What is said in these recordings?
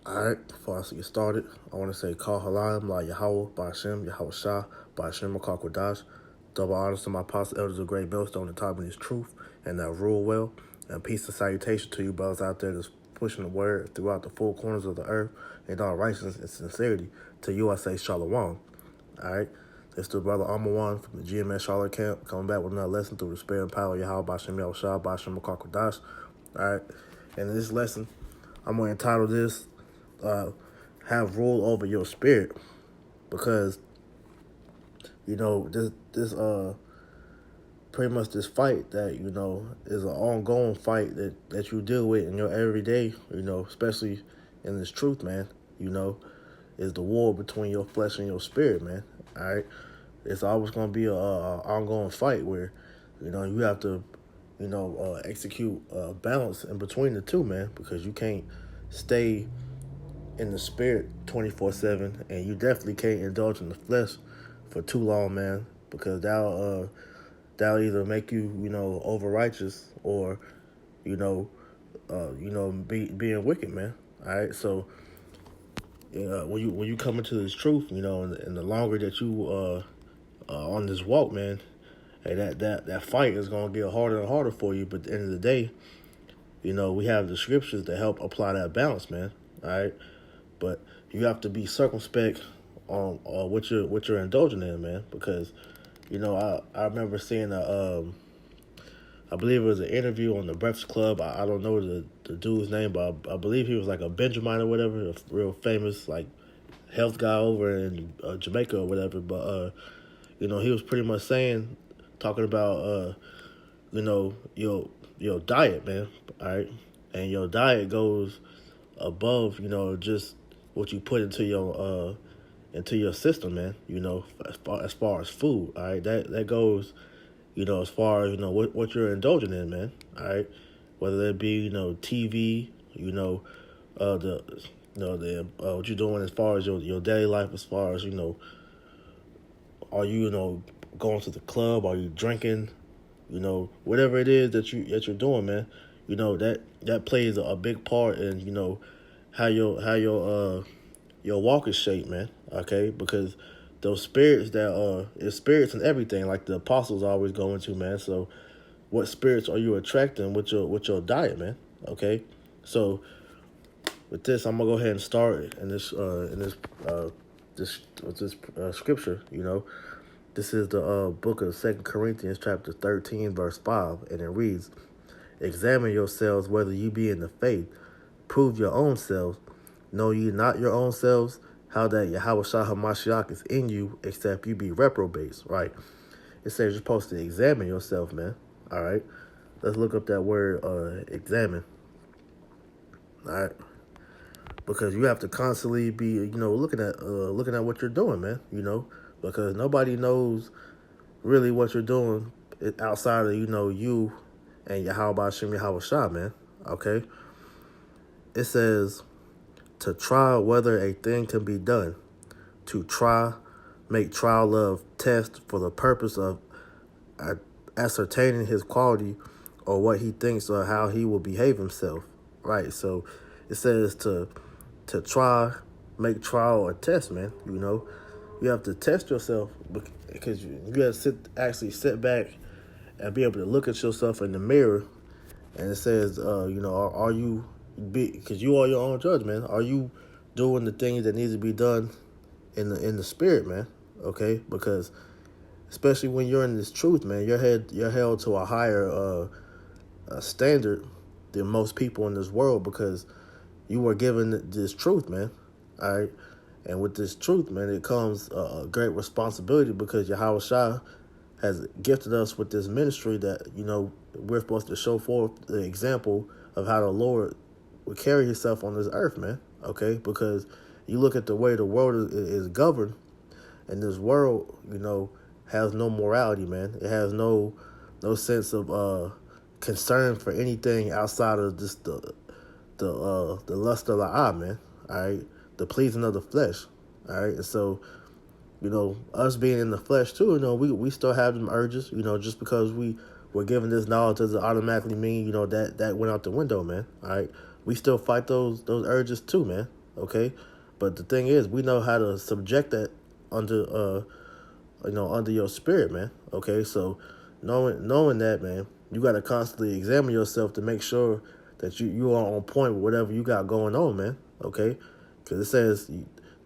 Alright, before I get started, I want to say Kal Halayim, La Yahweh, Ba'ashem, Yahweh Shah, Ba'ashem, Makar Kodash. Double honors to my apostle elders of Great Millstone and taught me his truth and that rule well. And peace and salutation to you brothers out there that's pushing the word throughout the four corners of the earth in all righteousness and sincerity. To you I say Shalom. Alright, it's the brother Amawan from the GMS Charlotte camp coming back with another lesson through the spirit and power of Yahweh, Ba'ashem, Yahweh Shah, Ba'ashem, Makar Kodash. Alright, and in this lesson, I'm going to entitle this have rule over your spirit, because this pretty much this fight that is an ongoing fight that you deal with in your everyday, especially in this truth, man. Is the war between your flesh and your spirit, man. All right, it's always gonna be a ongoing fight where you have to execute balance in between the two, man, because you can't stay in the spirit 24/7, and you definitely can't indulge in the flesh for too long, man, because that'll either make you over righteous or being wicked, man. All right, so when you come into this truth, and the longer that you on this walk, man, hey, that fight is gonna get harder and harder for you. But at the end of the day, we have the scriptures to help apply that balance, man. All right. But you have to be circumspect on what you're indulging in, man. Because, I remember seeing I believe it was an interview on the Breakfast Club. I don't know the dude's name, but I believe he was like a Benjamin or whatever, a real famous like health guy over in Jamaica or whatever. But he was pretty much talking about your diet, man. All right, and your diet goes above just what you put into your system, man. As far as food, all right, that goes, as far as what you're indulging in, man. All right, whether that be TV, the what you're doing as far as your daily life, as far as are you going to the club, are you drinking, whatever it is that you're doing, man. That plays a big part in how your walk is shaped, man. Okay, because those spirits it's spirits and everything, like the apostles always go into, man. So, what spirits are you attracting with your diet, man? Okay, so with this, I'm gonna go ahead and start in this scripture. This is the book of 2 Corinthians, chapter 13, verse 5, and it reads, "Examine yourselves whether you be in the faith. Prove your own selves. Know ye not your own selves, how that Yahweh Shah HaMashiach is in you, except you be reprobates," right? It says you're supposed to examine yourself, man. All right? Let's look up that word, examine. All right? Because you have to constantly be, looking at what you're doing, man. Because nobody knows really what you're doing outside of, you and Yahweh Ba'ashem Yahweh Shah, man. Okay? It says to try whether a thing can be done. To try, make trial of, test for the purpose of ascertaining his quality or what he thinks or how he will behave himself. Right? So it says to try, make trial or test, man. You have to test yourself, because you got to sit back and be able to look at yourself in the mirror. And it says, are you, because you are your own judge, man. Are you doing the things that needs to be done in the spirit, man? Okay, because especially when you're in this truth, man, you're held to a higher standard than most people in this world, because you were given this truth, man. All right, and with this truth, man, it comes a great responsibility, because Yahweh Shah has gifted us with this ministry that we're supposed to show forth the example of how the Lord would carry himself on this earth, man. Okay, because you look at the way the world is governed, and this world, has no morality, man. It has no sense of concern for anything outside of just the lust of the eye, man. All right, the pleasing of the flesh. All right, and so us being in the flesh too, we still have them urges. Just because we were given this knowledge doesn't automatically mean that went out the window, man. All right, we still fight those urges too, man. Okay, but the thing is, we know how to subject that under under your spirit, man. Okay, so knowing that, man, you got to constantly examine yourself to make sure that you are on point with whatever you got going on, man. Okay, because it says,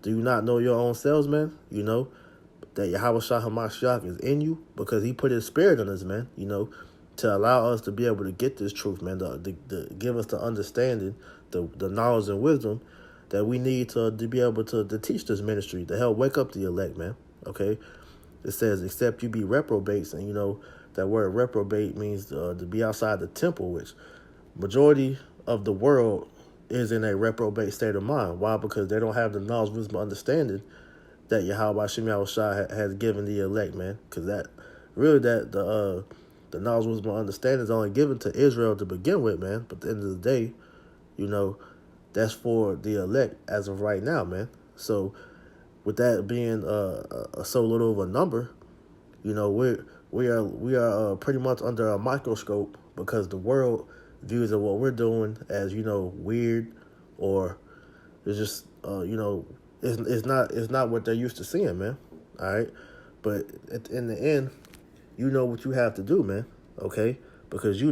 do you not know your own selves, man? That Yahweh Shah Hamashiach is in you because he put his spirit in us, man, to allow us to be able to get this truth, man, to give us the understanding, the knowledge and wisdom that we need to be able to teach this ministry, to help wake up the elect, man. Okay? It says, except you be reprobates, and that word reprobate means to be outside the temple, which majority of the world is in a reprobate state of mind. Why? Because they don't have the knowledge, wisdom, understanding that Yahweh Shem Yahushua has given the elect, man. Because the knowledge, wisdom, understanding is only given to Israel to begin with, man. But at the end of the day, that's for the elect as of right now, man. So with that being so little of a number, we are pretty much under a microscope because the world views of what we're doing as weird, or it's just it's not what they're used to seeing, man. All right, but in the end, you know what you have to do, man. Okay, because if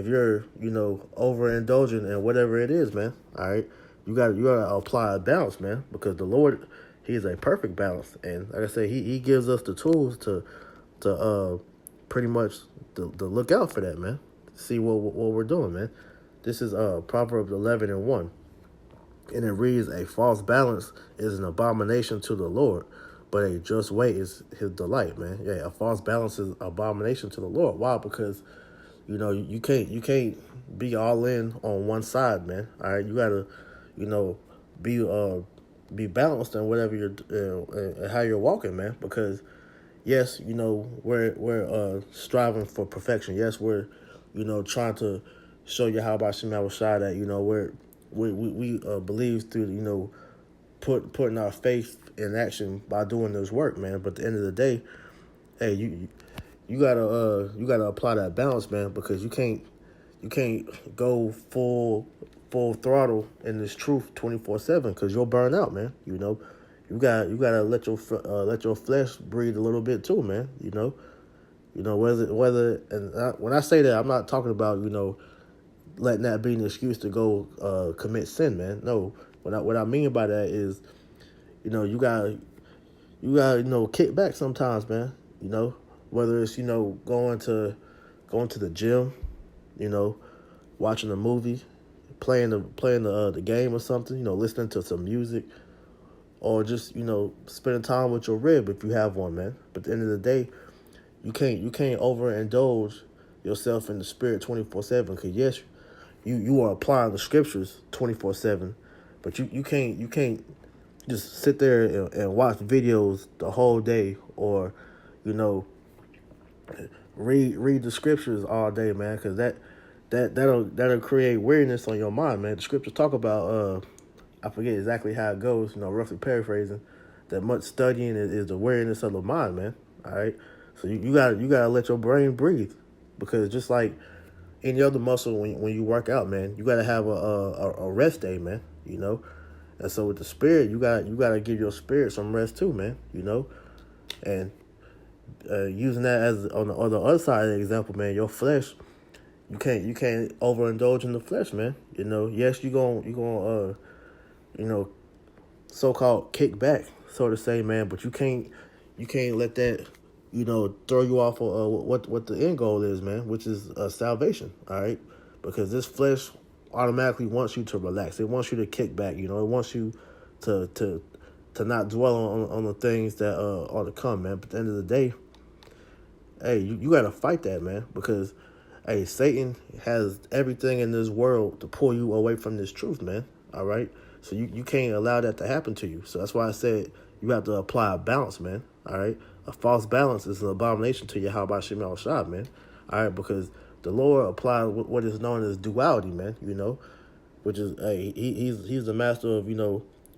you're overindulgent in whatever it is, man. All right, you gotta apply a balance, man, because the Lord, He is a perfect balance, and like I say, He gives us the tools to pretty much to look out for that, man. See what we're doing, man. This is Proverbs 11:1. And it reads, a false balance is an abomination to the Lord, but a just weight is his delight, man. Yeah, a false balance is abomination to the Lord. Why? Because, you can't be all in on one side, man. All right, you gotta, be balanced in whatever you're how you're walking, man. Because yes, we're striving for perfection. Yes, we're trying to show you how about Shem Shai that we believe through putting our faith in action by doing this work, man. But at the end of the day, hey, you gotta apply that balance, man, because you can't go full throttle in this truth 24/7 because you'll burn out, man. You gotta let your flesh breathe a little bit too, man. Whether and when I say that, I'm not talking about letting that be an excuse to go commit sin, man. No, what I mean by that is, you gotta kick back sometimes, man. Whether it's going to the gym, watching a movie, playing the game or something, listening to some music, or just spending time with your rib if you have one, man. But at the end of the day, you can't overindulge yourself in the spirit 24/7 because yes, you are applying the scriptures 24/7, but you can't just sit there and watch videos the whole day, or read the scriptures all day, man, because that'll create weariness on your mind, man. The scriptures talk about I forget exactly how it goes, roughly paraphrasing, that much studying is the weariness of the mind, man. All right, so you gotta let your brain breathe, because just like any other muscle, when you work out, man, you gotta have a rest day, man. And so with the spirit, you gotta give your spirit some rest too, man. And using that as on the other side of the example, man, your flesh, you can't overindulge in the flesh, man. Yes, you gonna so-called kick back, so to say, man, but you can't let that throw you off of what the end goal is, man, which is salvation. All right, because this flesh automatically wants you to relax. It wants you to kick back. It wants you to not dwell on the things that are to come, man. But at the end of the day, hey, you got to fight that, man, because hey, Satan has everything in this world to pull you away from this truth, man. All right, so you can't allow that to happen to you. So that's why I said you have to apply a balance, man. All right, a false balance is an abomination to Yahweh Shem Yahushua, man. All right, because the Lord applied what is known as duality, man. Which is he's the master of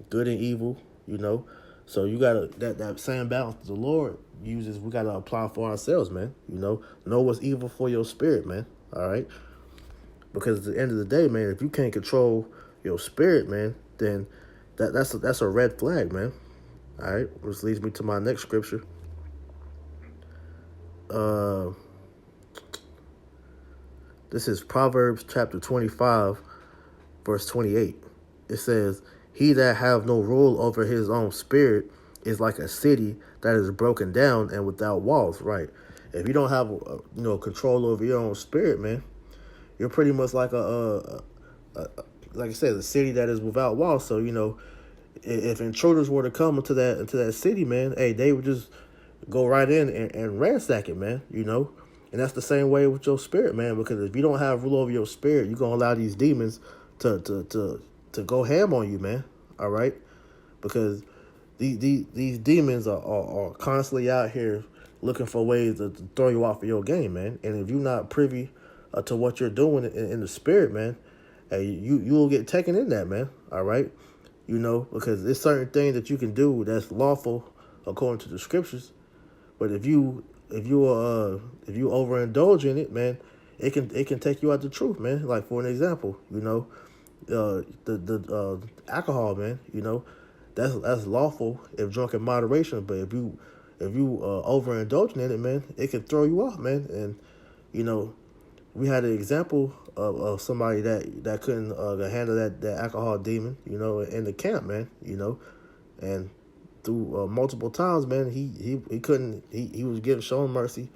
good and evil. So you gotta that same balance the Lord uses. We gotta apply for ourselves, man. Know what's evil for your spirit, man. All right, because at the end of the day, man, if you can't control your spirit, man, then that's a red flag, man. All right, which leads me to my next scripture. Uh, this is Proverbs chapter 25, verse 28. It says, "He that have no rule over his own spirit is like a city that is broken down and without walls." Right. If you don't have control over your own spirit, man, you're pretty much like like I said, a city that is without walls. So if intruders were to come into that city, man, hey, they would just go right in and ransack it, man. And that's the same way with your spirit, man. Because if you don't have rule over your spirit, you're gonna allow these demons to go ham on you, man. All right, because these demons are constantly out here looking for ways to throw you off of your game, man. And if you're not privy to what you're doing in the spirit, man, hey, you will get taken in that, man. All right, because there's certain things that you can do that's lawful according to the scriptures, but if you overindulge in it, man, it can take you out the truth, man. Like for an example, the alcohol, man, that's lawful if drunk in moderation, but if you overindulging in it, man, it can throw you off, man. And we had an example of somebody that couldn't handle that alcohol demon, in the camp, man, and through multiple times, man, he couldn't. He was shown mercy,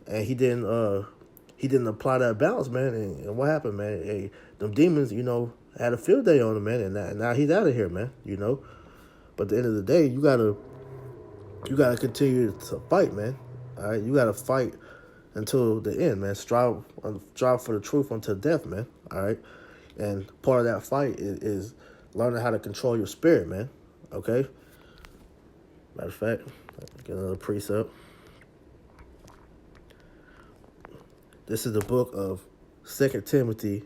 and he didn't apply that balance, man. And what happened, man? Hey, them demons, had a field day on him, man, and now he's out of here, man. But at the end of the day, you gotta continue to fight, man. All right, you gotta fight until the end, man. Strive for the truth until death, man. All right, and part of that fight is learning how to control your spirit, man. Okay. Matter of fact, get another precept. This is the book of 2 Timothy.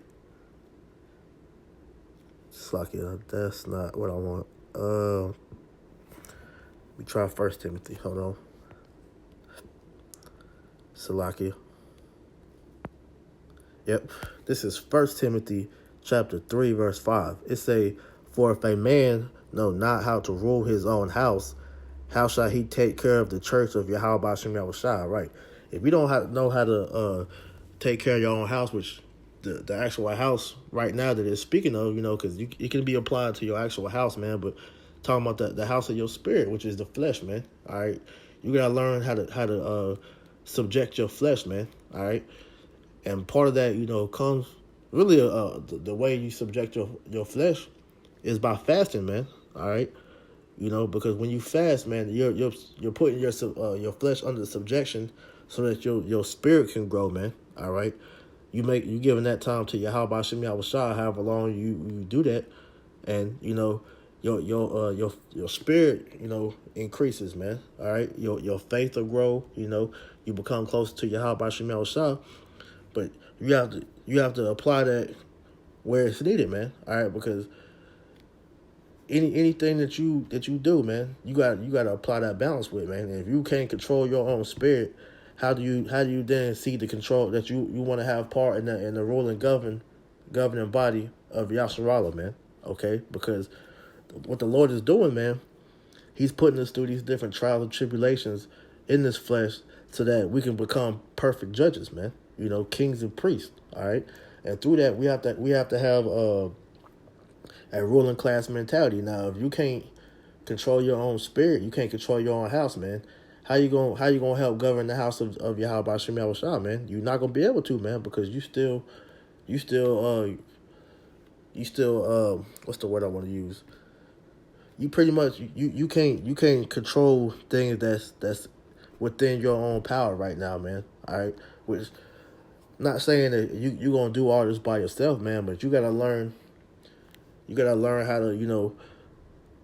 Slakia, that's not what I want. We try 1 Timothy. Hold on. Salakia. Yep. This is 1 Timothy chapter 3, verse 5. It say, "For if a man know not how to rule his own house, how shall he take care of the church of Yahweh B'Shem Yahushua?" Right. If you don't know how to take care of your own house, which the actual house right now that it's speaking of, because it can be applied to your actual house, man. But talking about the house of your spirit, which is the flesh, man. All right. You gotta learn how to subject your flesh, man. All right. And part of that, comes really the way you subject your flesh is by fasting, man. All right. Because when you fast, man, you're putting your flesh under subjection so that your spirit can grow, man. All right. You giving that time to Yahweh B'Shem Yahushua, however long you do that, and your spirit increases, man. All right. Your faith will grow. You become closer to Yahweh B'Shem Yahushua, but you have to apply that where it's needed, man. All right, because anything that you do, man, you got to apply that balance with, man. And if you can't control your own spirit, how do you then see the control that you want to have part in the ruling governing body of Yasharallah, man? Okay, because what the Lord is doing, man, He's putting us through these different trials and tribulations in this flesh so that we can become perfect judges, man. Kings and priests. All right, and through that we have to have a ruling class mentality. Now, if you can't control your own spirit, you can't control your own house, man. How you gonna help govern the house of Yahweh B'Shem Yahushua, man? You're not gonna be able to, man, because you still what's the word I want to use? You pretty much you can't control things that's within your own power right now, man. All right, which not saying that you gonna do all this by yourself, man, but you gotta learn. You gotta learn how to,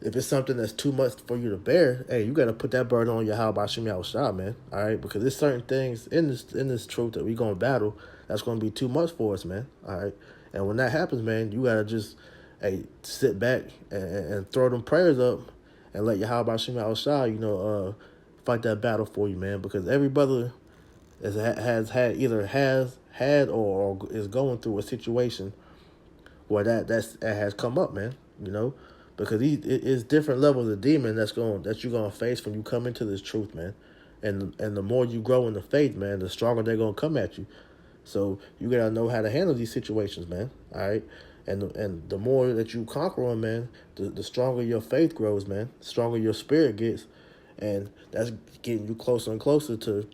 if it's something that's too much for you to bear, hey, you gotta put that burden on Yahweh B'Shem Yahushua, man. All right, because there's certain things in this truth that we gonna battle that's gonna be too much for us, man. All right, and when that happens, man, you gotta just sit back and throw them prayers up and let Yahweh B'Shem Yahushua, fight that battle for you, man. Because every brother has had or is going through a situation where that has come up, man. you know, because it's different levels of demon that you're gonna face when you come into this truth, man. And the more you grow in the faith, man, the stronger they're gonna come at you. So you gotta know how to handle these situations, man. All right, and the more that you conquer them, man, the stronger your faith grows, man. The stronger your spirit gets, and that's getting you closer and closer to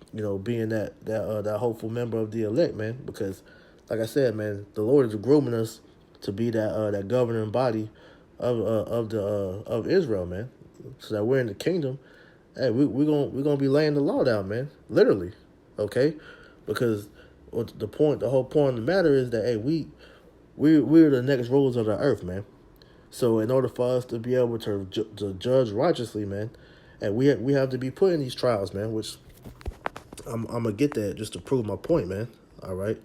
being that hopeful member of the elect, man. Because, like I said, man, the Lord is grooming us to be that governing body of Israel, man. So that we're in the kingdom. Hey, we're gonna be laying the law down, man. Literally, okay, because the whole point of the matter is that hey, we're the next rulers of the earth, man. So in order for us to be able to judge righteously, man, and we have to be put in these trials, man. Which I'm gonna get that just to prove my point, man. All right.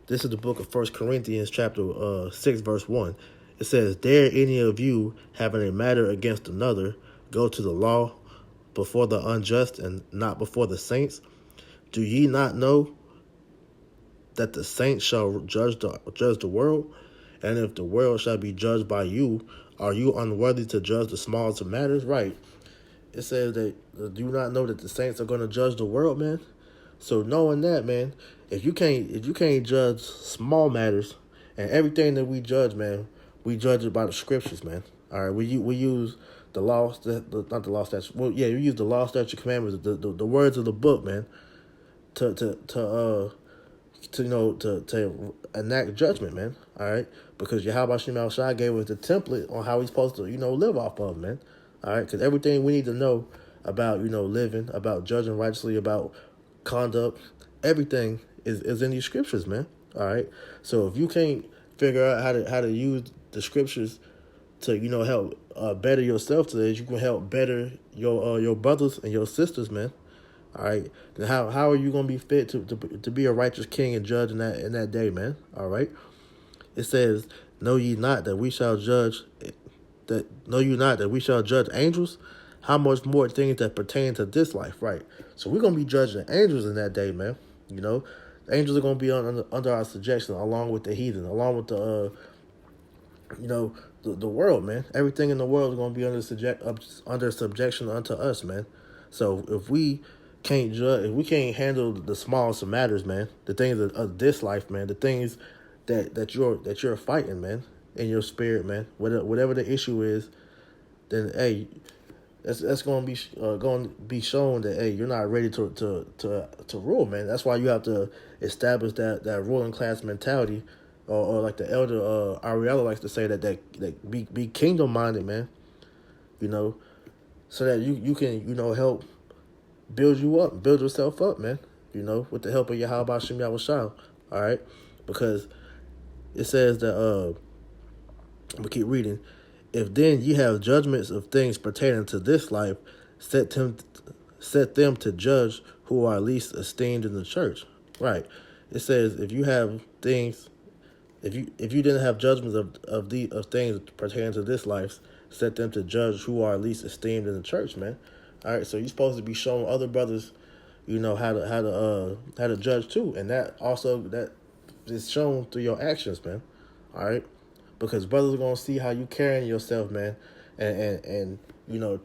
This is the book of 1 Corinthians chapter 6, verse 1. It says, "Dare any of you having a matter against another go to the law before the unjust and not before the saints? Do ye not know that the saints shall judge the world? And if the world shall be judged by you, are you unworthy to judge the smallest of matters?" Right. It says that do you not know that the saints are going to judge the world, man? So knowing that, man, if you can't judge small matters, and everything that we judge, man, we judge it by the scriptures, man. All right, we use the law, not the law statute. Well, yeah, we use the law, statute, commandments, the words of the book, man, to enact judgment, man. All right, because Yahweh Shem Shai gave us the template on how we're supposed to live off of, man. All right, because everything we need to know about living, about judging righteously, about conduct, everything is in these scriptures, man. All right, so if you can't figure out how to use the scriptures to help better yourself today, you can help better your brothers and your sisters, man. All right, then how are you gonna be fit to be a righteous king and judge in that day, man? All right, it says, "Know ye not that we shall judge know you not that we shall judge angels? How much more things that pertain to this life?" Right. So we're gonna be judging angels in that day, man. The angels are gonna be under our subjection, along with the heathen, along with the world, man. Everything in the world is gonna be under subjection unto us, man. So if we can't judge, if we can't handle the smallest of matters, man, the things of this life, man, the things that you're fighting, man, in your spirit, man, whatever the issue is, then hey, that's going to be shown that hey, you're not ready to rule, man. That's why you have to establish that ruling class mentality, or like the elder Ariella likes to say that be kingdom minded, man. So that you can help build you up, build yourself up, man. With the help of Yahweh Shem Yahushua. All right, because it says that I'm gonna keep reading. "If then ye have judgments of things pertaining to this life, set them to judge who are least esteemed in the church." Right. It says if you have things, if you didn't have judgments of things pertaining to this life, set them to judge who are least esteemed in the church, man. All right. So you're supposed to be showing other brothers, how to judge too, and that is shown through your actions, man. All right. Because brothers are gonna see how you carrying yourself, man, and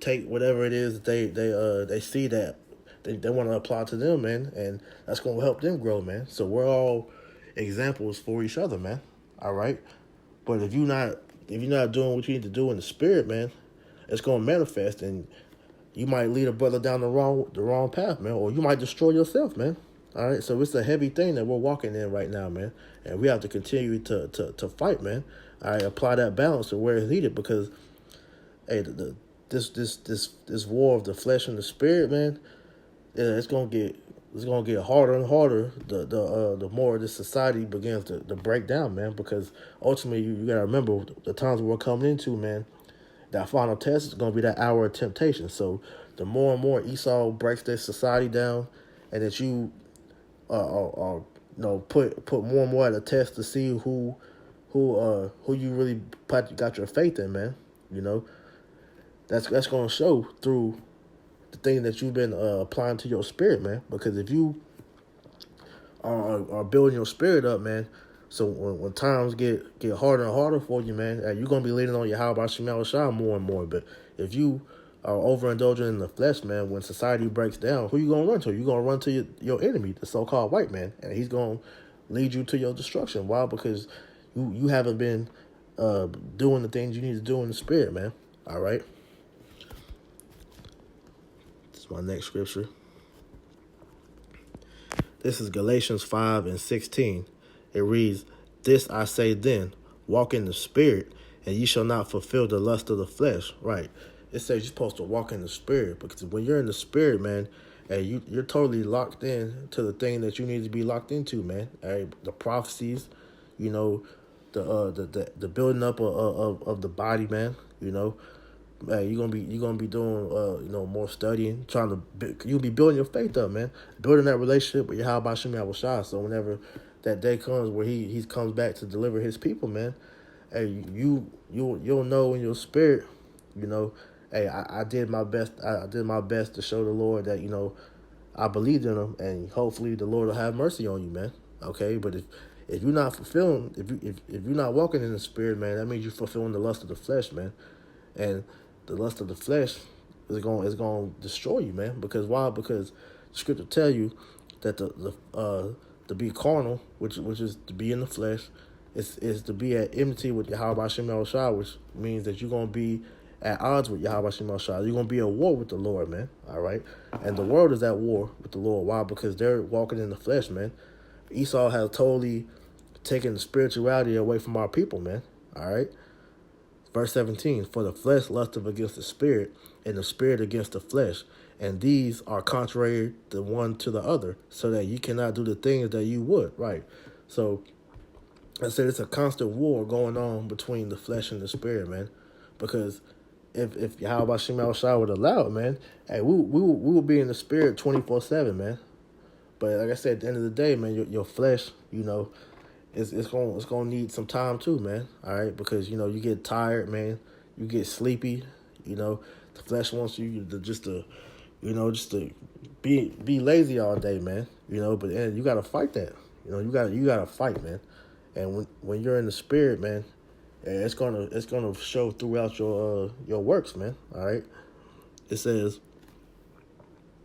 take whatever it is that they see that they want to apply to them, man, and that's gonna help them grow, man. So we're all examples for each other, man. All right, but if you're not doing what you need to do in the spirit, man, it's gonna manifest, and you might lead a brother down the wrong path, man, or you might destroy yourself, man. All right, so it's a heavy thing that we're walking in right now, man, and we have to continue to fight, man. All right, apply that balance to where it's needed, because hey, this war of the flesh and the spirit, man, it's gonna get harder and harder the more this society begins to break down, man. Because ultimately, you gotta remember the times we're coming into, man. That final test is gonna be that hour of temptation. So the more and more Esau breaks this society down, and that you put more and more at a test to see who you really got your faith in, man. That's gonna show through the thing that you've been applying to your spirit, man. Because if you are building your spirit up, man, So when times get harder and harder for you, man, you're gonna be leaning on your how about Shemal Shah more and more. But if you are overindulging in the flesh, man, when society breaks down, who you gonna run to? You gonna run to your enemy, the so-called white man, and he's gonna lead you to your destruction. Why? Because you haven't been doing the things you need to do in the spirit, man. All right. This is my next scripture. This is Galatians 5:16. It reads, "This I say then, walk in the spirit, and ye shall not fulfill the lust of the flesh." Right. It says you're supposed to walk in the spirit, because when you're in the spirit, man, hey, you're totally locked in to the thing that you need to be locked into, man. Hey, the prophecies, you know, the building up of the body, man. You know, you're gonna be doing more studying, you'll be building your faith up, man, building that relationship with Yahweh Shem Yahushua. So whenever that day comes where he comes back to deliver his people, man, hey, you'll know in your spirit, you know, hey, I did my best. I did my best to show the Lord that I believed in him, and hopefully the Lord will have mercy on you, man. Okay, but if you're not fulfilling, if you're not walking in the spirit, man, that means you're fulfilling the lust of the flesh, man. And the lust of the flesh is going to destroy you, man. Because why? Because the scripture tell you that to be carnal, which is to be in the flesh, is to be at enmity with Yahweh Shem Shah, which means that you're going to be at odds with Yahweh Shem Shah. You're going to be at war with the Lord, man. All right? And the world is at war with the Lord. Why? Because they're walking in the flesh, man. Esau has totally taken the spirituality away from our people, man. All right? Verse 17, "For the flesh lusteth against the spirit, and the spirit against the flesh. And these are contrary the one to the other, so that you cannot do the things that you would." Right. So I said it's a constant war going on between the flesh and the spirit, man. Because if Yahweh Shem Shah would allow it, man, hey, we will be in the spirit 24/7, man. But like I said, at the end of the day, man, your flesh, it's gonna need some time too, man. All right, because you get tired, man. You get sleepy. The flesh wants you to be lazy all day, man. But you gotta fight that. You gotta fight, man. And when you're in the spirit, man, it's gonna show throughout your works, man. All right. It says,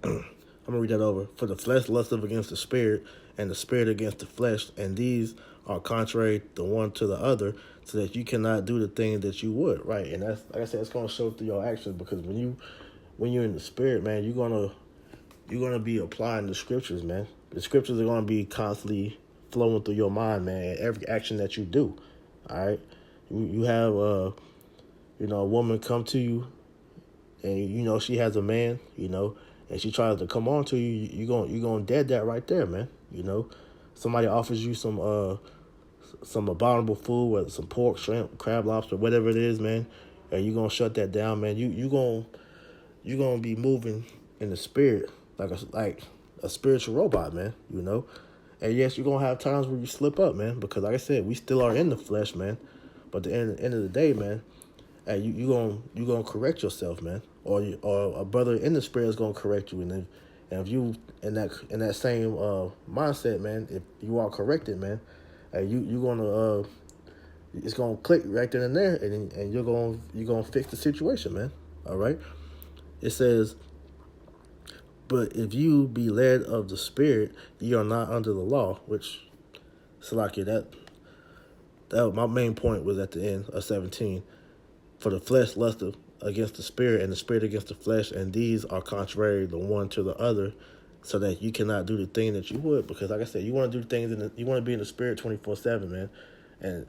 I'm gonna read that over. "For the flesh lusteth against the spirit, and the spirit against the flesh, and these are contrary the one to the other, so that you cannot do the thing that you would." Right, and that's like I said, it's gonna show through your actions, because when you're in the spirit, man, you're gonna be applying the scriptures, man. The scriptures are gonna be constantly flowing through your mind, man. Every action that you do, all right. You have a woman come to you, and she has a man, and she tries to come on to you, you're gonna dead that right there, man. Somebody offers you some abominable food, whether some pork, shrimp, crab, lobster, whatever it is, man, and you're gonna shut that down, man. You're gonna be moving in the spirit like a spiritual robot, man. And yes, you're gonna have times where you slip up, man, because like I said, we still are in the flesh, man. But at the end of the day, man, hey, you gonna correct yourself, man, or a brother in the spirit is gonna correct you, and if you in that same mindset, man, if you are corrected, man, hey, you gonna it's gonna click right then and there, and you're gonna fix the situation, man. All right. It says, "But if you be led of the spirit, ye are not under the law." Which, Salakia, that my main point was at the end of 17. "For the flesh lusteth against the spirit, and the spirit against the flesh, and these are contrary the one to the other, so that you cannot do the thing that you would." Because like I said, you want to do things you want to be in the spirit 24/7, man. And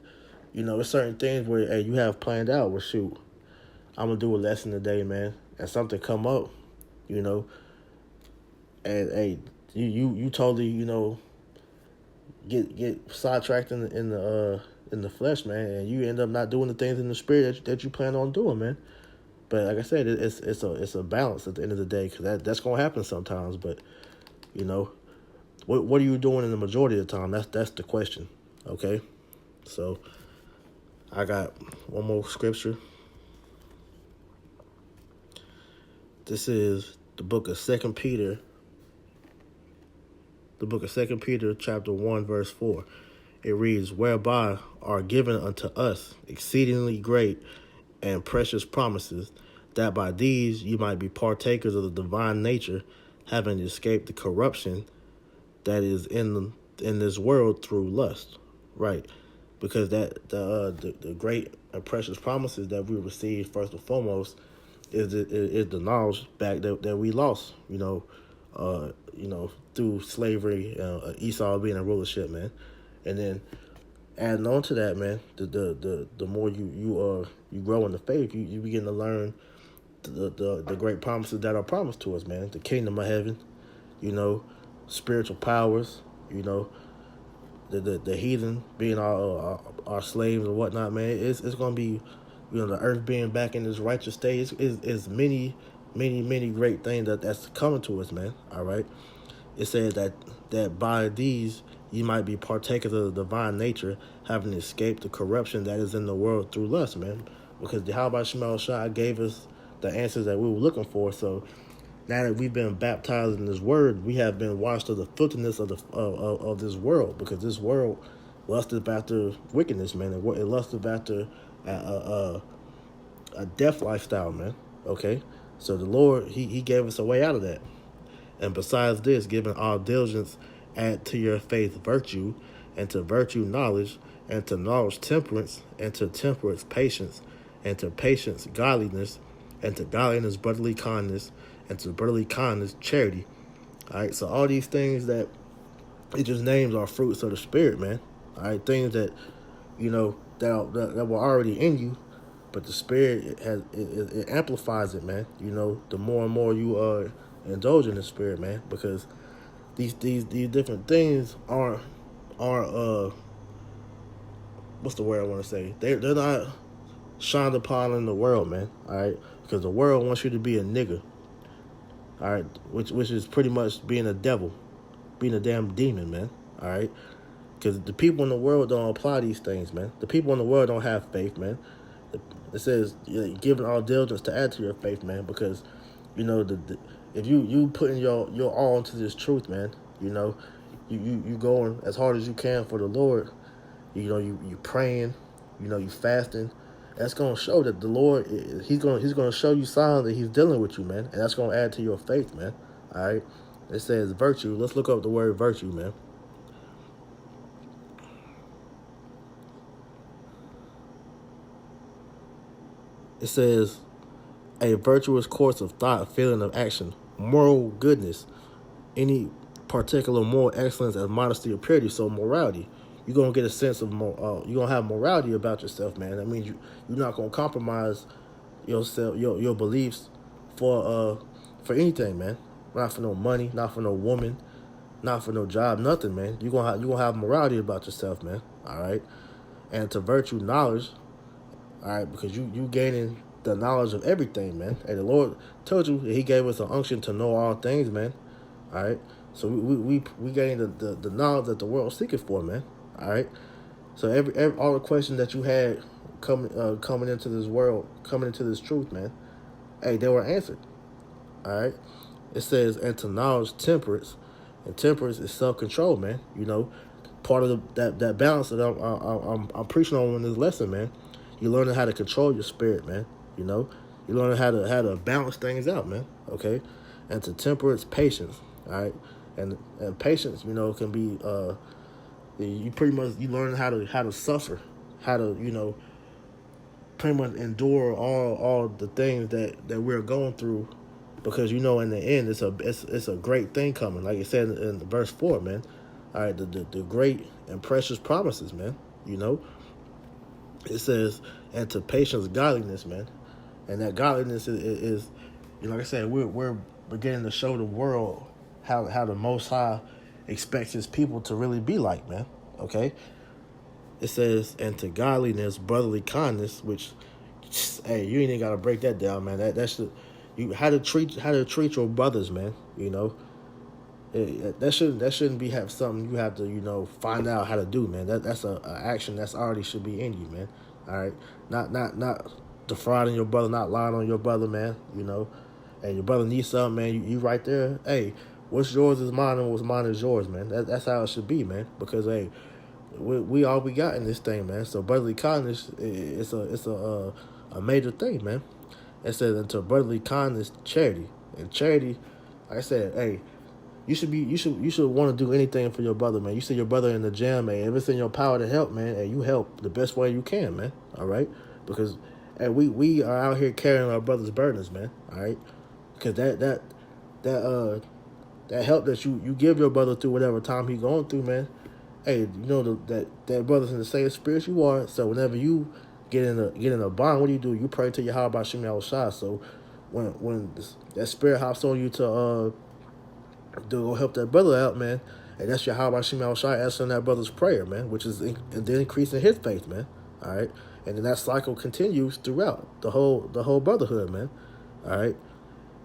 there's certain things where hey, you have planned out. Well, shoot, I'm gonna do a lesson today, man, and something come up, and hey, you totally get sidetracked in the flesh, man, and you end up not doing the things in the spirit that you plan on doing, man. But like I said, it's a balance at the end of the day, because that's gonna happen sometimes. But what are you doing in the majority of the time? That's the question. Okay, so I got one more scripture. This is the book of 2 Peter. The book of 2 Peter, chapter 1, verse 4. it reads, "Whereby are given unto us exceedingly great and precious promises, that by these you might be partakers of the divine nature, having escaped the corruption that is in this world through lust." Right, because the great and precious promises that we receive first and foremost is the knowledge back that we lost. Through slavery, Esau being in rulership, man, and then adding on to that, man, the more you grow in the faith, you begin to learn the great promises that are promised to us, man. The kingdom of heaven, spiritual powers, the heathen being our slaves and whatnot, man. It's gonna be, the earth being back in its righteous state. Is many great things that's coming to us, man. All right. It says that by these you might be partakers of the divine nature, having escaped the corruption that is in the world through lust, man. Because the How About Shemel Shai gave us the answers that we were looking for. So now that we've been baptized in this word, we have been washed of the filthiness of this world, because this world lusted after wickedness, man. It lusted after a death lifestyle, man. Okay? So the Lord, he gave us a way out of that. And besides this, giving all diligence, add to your faith virtue, and to virtue knowledge, and to knowledge temperance, and to temperance patience, and to patience godliness, and to godliness brotherly kindness, and to brotherly kindness charity. All right, so all these things that it just names are fruits of the Spirit, man. All right, things that that were already in you, but the Spirit it amplifies it, man. The more and more you indulge in the Spirit, man, because these different things aren't what's the word I want to say? They're not shined upon in the world, man. All right, because the world wants you to be a nigga. All right, which is pretty much being a devil, being a damn demon, man. All right, because the people in the world don't apply these things, man. The people in the world don't have faith, man. It says giving all diligence to add to your faith, man, because if you putting your all into this truth, man, you going as hard as you can for the Lord. You praying, you fasting. That's gonna show that the Lord, he's gonna show you signs that he's dealing with you, man, and that's gonna add to your faith, man. All right. It says virtue. Let's look up the word virtue, man. It says a virtuous course of thought, feeling, of action, moral goodness, any particular moral excellence, as modesty or purity. So morality, you're gonna get a sense of you're gonna have morality about yourself, man. That means you're not gonna compromise yourself, your beliefs for anything, man. Not for no money, not for no woman, not for no job, nothing, man. You're gonna have morality about yourself, man. All right, and to virtue knowledge. All right, because you gaining the knowledge of everything, man. And the Lord told you He gave us an unction to know all things, man. All right, so we gain the knowledge that the world is seeking for, man. All right, so every all the questions that you had coming into this world, coming into this truth, man. Hey, they were answered. All right, it says, and to knowledge temperance, and temperance is self-control, man. Part of that balance that I'm preaching on in this lesson, man. You learning how to control your spirit, man. You learning how to balance things out, man. Okay, and to temperance, patience. All right, and patience, can be you pretty much you learn how to suffer, how to pretty much endure all the things that we're going through, because in the end it's a great thing coming, like it said in verse 4, man. All right, the great and precious promises, man. It says, and to patience, godliness, man. And that godliness is like I said, we're beginning to show the world how the Most High expects His people to really be like, man. Okay. It says, and to godliness, brotherly kindness, which, hey, you ain't even gotta break that down, man. That's how to treat your brothers, man. That shouldn't be something you have to find out how to do, man. That's a action that's already should be in you, man. All right, not defrauding your brother, not lying on your brother, man. And your brother needs something, man. You right there. Hey, what's yours is mine, and what's mine is yours, man. That's how it should be, man. Because hey, we all we got in this thing, man. So brotherly kindness, a major thing, man. It says into brotherly kindness, charity, and charity. Like I said, hey, you should want to do anything for your brother, man. You see your brother in the gym, man. If it's in your power to help, man, and you help the best way you can, man. All right, because hey, we are out here carrying our brother's burdens, man. All right, because that help that you give your brother through whatever time he's going through, man. Hey, you know that brother's in the same spirit you are. So whenever you get in a bond, what do? You pray to Yahweh Shem Yahushua. So when that spirit hops on you to go help that brother out, man, and that's Yahweh Shem Yahushua answering that brother's prayer, man, which is and then increasing his faith, man. All right, and then that cycle continues throughout the whole brotherhood, man. All right,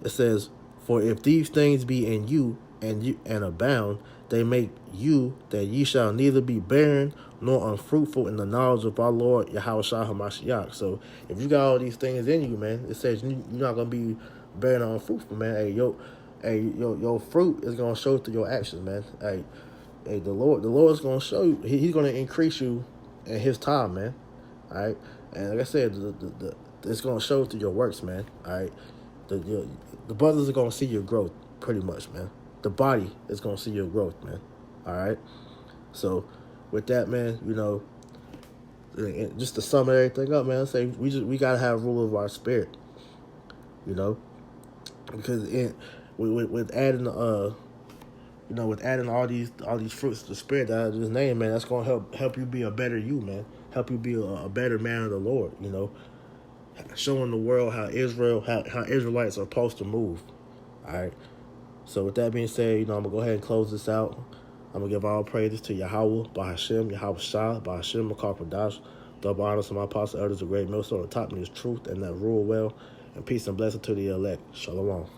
it says, for if these things be in you and abound, they make you that ye shall neither be barren nor unfruitful in the knowledge of our Lord Yahushua HaMashiach. So if you got all these things in you, man, it says you're not gonna be barren or unfruitful, man. Your fruit is gonna show through your actions, man. The Lord's gonna show you. He's gonna increase you in His time, man. All right, and like I said, it's gonna show through your works, man. All right, the brothers are gonna see your growth, pretty much, man. The body is gonna see your growth, man. All right. So, with that, man, just to sum everything up, man, I say we gotta have rule of our spirit, because with adding with adding all these fruits of the spirit that I just named, man, that's gonna help you be a better you, man. Help you be a better man of the Lord, showing the world how Israelites are supposed to move. All right. So with that being said, I'm going to go ahead and close this out. I'm going to give all praises to Yahweh, Bahashem, Yahweh Shah, Bahashem, Makar Pradash. Double honors to my apostle elders, the great millstone, the top of his truth, and that rule well. And peace and blessing to the elect. Shalom.